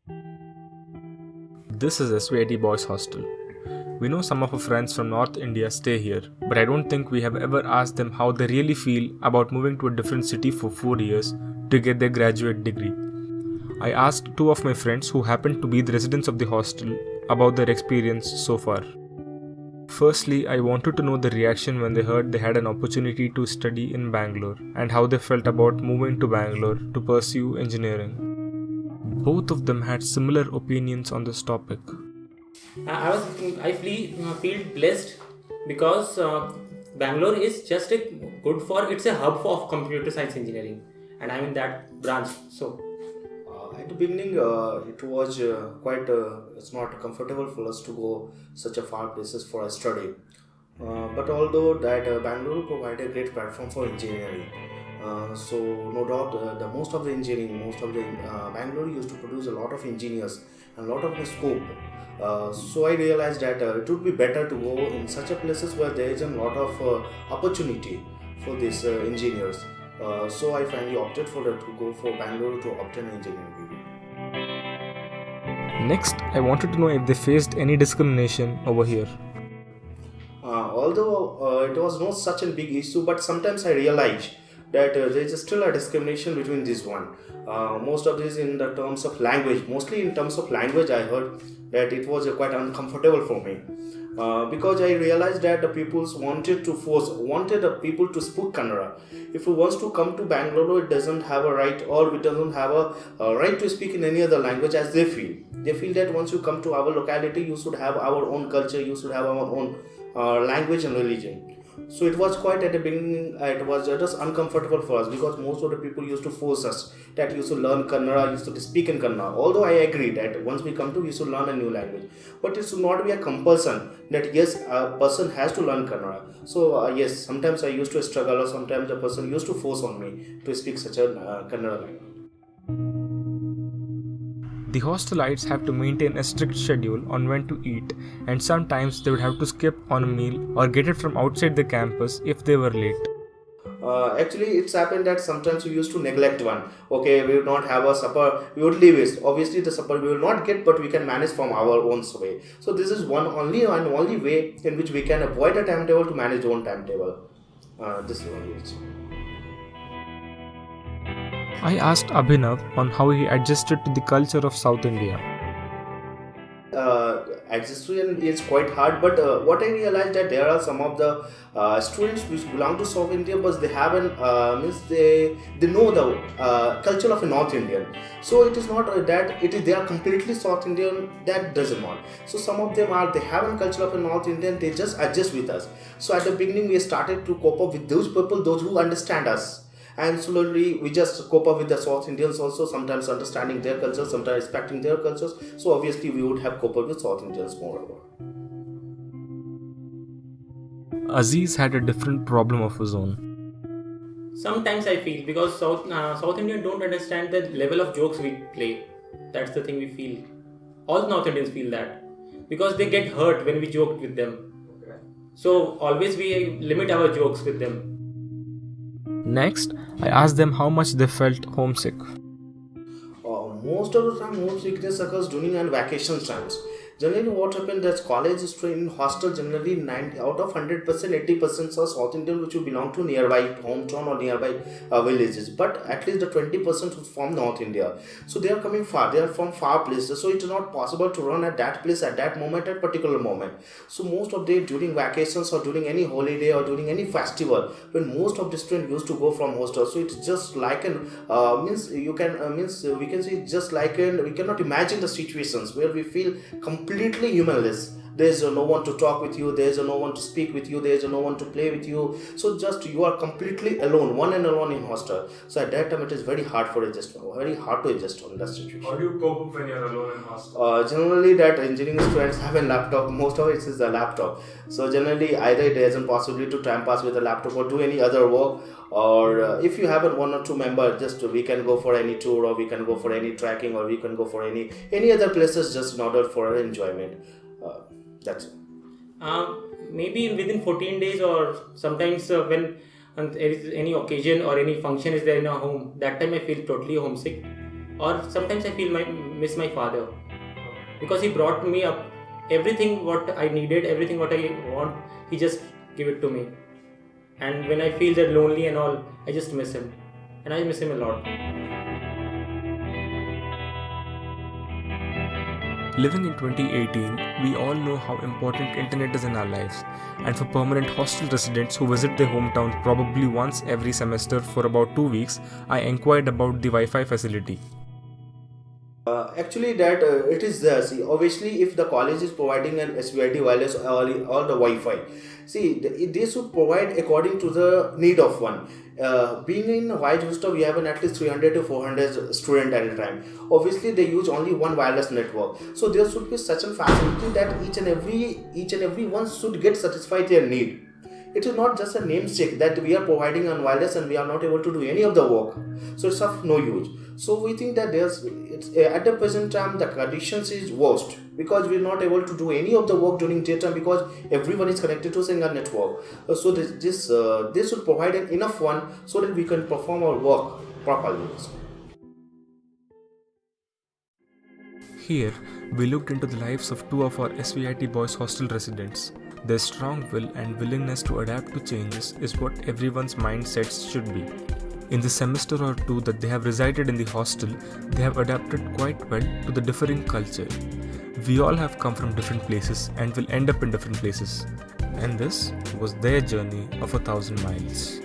This is SVIT Boys Hostel. We know some of our friends from North India stay here, but I don't think we have ever asked them how they really feel about moving to a different city for 4 years to get their graduate degree. I asked two of my friends who happen to be the residents of the hostel about their experience so far. Firstly, I wanted to know the reaction when they heard they had an opportunity to study in Bangalore and how they felt about moving to Bangalore to pursue engineering. Both of them had similar opinions on this topic. I feel blessed because Bangalore is just it's a hub of computer science engineering, and I'm in that branch. So At the beginning, it was quite. It's not comfortable for us to go such a far places for a study. But although that Bangalore provided a great platform for engineering, so no doubt the most of the engineering, most of the Bangalore used to produce a lot of engineers and a lot of the scope. So I realized that it would be better to go in such a places where there is a lot of opportunity for these engineers. So I finally opted for to go for Bangalore to obtain an engineering degree. Next, I wanted to know if they faced any discrimination over here. Although it was not such a big issue, but sometimes I realize that there is still a discrimination between this one. Most of this in the terms of language, mostly in terms of language, I heard that it was quite uncomfortable for me. Because I realized that the people wanted the people to speak Kannada. If it wants to come to Bangalore, it doesn't have a right, or it doesn't have a right to speak in any other language as they feel. They feel that once you come to our locality, you should have our own culture, you should have our own language and religion. So it was quite at the beginning, it was just uncomfortable for us because most of the people used to force us that you should learn Kannada, you should speak in Kannada. Although I agree that once we come to, we should learn a new language. But it should not be a compulsion that yes, a person has to learn Kannada. So yes, sometimes I used to struggle, or sometimes the person used to force on me to speak such a Kannada language. The hostelites have to maintain a strict schedule on when to eat, and sometimes they would have to skip on a meal or get it from outside the campus if they were late. Actually, it's happened that sometimes we used to neglect one. Okay, we would not have a supper, we would leave it. Obviously, the supper we will not get, but we can manage from our own way. So this is only way in which we can avoid a timetable to manage our own timetable. This is only it. I asked Abhinav on how he adjusted to the culture of South India. Adjustment is quite hard, but what I realized that there are some of the students which belong to South India, but they haven't they know the culture of a North Indian. So it is not that it is they are completely South Indian. That doesn't want. So some of them are they have a culture of a North Indian. They just adjust with us. So at the beginning we started to cope up with those people, those who understand us. And slowly we just cope up with the South Indians also, sometimes understanding their cultures, sometimes respecting their cultures. So obviously we would have cope up with South Indians moreover. Aziz had a different problem of his own. sometimes I feel because South Indian don't understand the level of jokes we play. That's the thing we feel. All North Indians feel that because they get hurt when we joke with them. Okay. So always we limit our jokes with them. Next, I asked them how much they felt homesick. Most of the time, homesickness occurs during and vacation times. Generally, what happens is college student in hostel generally 90 out of 100%, 80% are South Indian which will belong to nearby hometown or nearby villages. But at least the 20% who from North India. So they are coming far. They are from far places. So it is not possible to run at that place at that moment, at particular moment. So most of the during vacations or during any holiday or during any festival, when most of the students used to go from hostel. So it's just like an we can say just like an we cannot imagine the situations where we feel completely humanless. There is no one to talk with you, there is no one to speak with you, there is no one to play with you. So just you are completely alone, one and alone in hostel. So at that time it is very hard to adjust on that situation. How do you cope up when you're alone in hostel? Generally that engineering students have a laptop. Most of it is a laptop. So generally either there isn't possibility to time pass with a laptop or do any other work, or if you have a one or two member, just we can go for any tour or we can go for any trekking or we can go for any other places just in order for enjoyment. That's it. Maybe within 14 days or sometimes when there is any occasion or any function is there in our home, that time I feel totally homesick Or sometimes I feel miss my father, because he brought me up. Everything what I needed, everything what I want, he just give it to me. And when I feel that lonely and all, I just miss him, and I miss him a lot. Living in 2018, we all know how important internet is in our lives, and for permanent hostel residents who visit their hometown probably once every semester for about 2 weeks, I inquired about the Wi-Fi facility. Actually, that it is there. See, obviously, if the college is providing an SVIT wireless or the Wi-Fi, see, they should provide according to the need of one. Being in White Hostel, we have at least 300 to 400 students at a time. Obviously, they use only one wireless network. So there should be such a facility that each and every one should get satisfied their need. It is not just a namesake that we are providing on wireless and we are not able to do any of the work. So it's of no use. So we think that at the present time the conditions is worst, because we are not able to do any of the work during daytime because everyone is connected to a single network. So this should provide enough one so that we can perform our work properly. Here, we looked into the lives of two of our SVIT boys hostel residents. Their strong will and willingness to adapt to changes is what everyone's mindsets should be. In the semester or two that they have resided in the hostel, they have adapted quite well to the differing culture. We all have come from different places and will end up in different places. And this was their journey of 1,000 miles.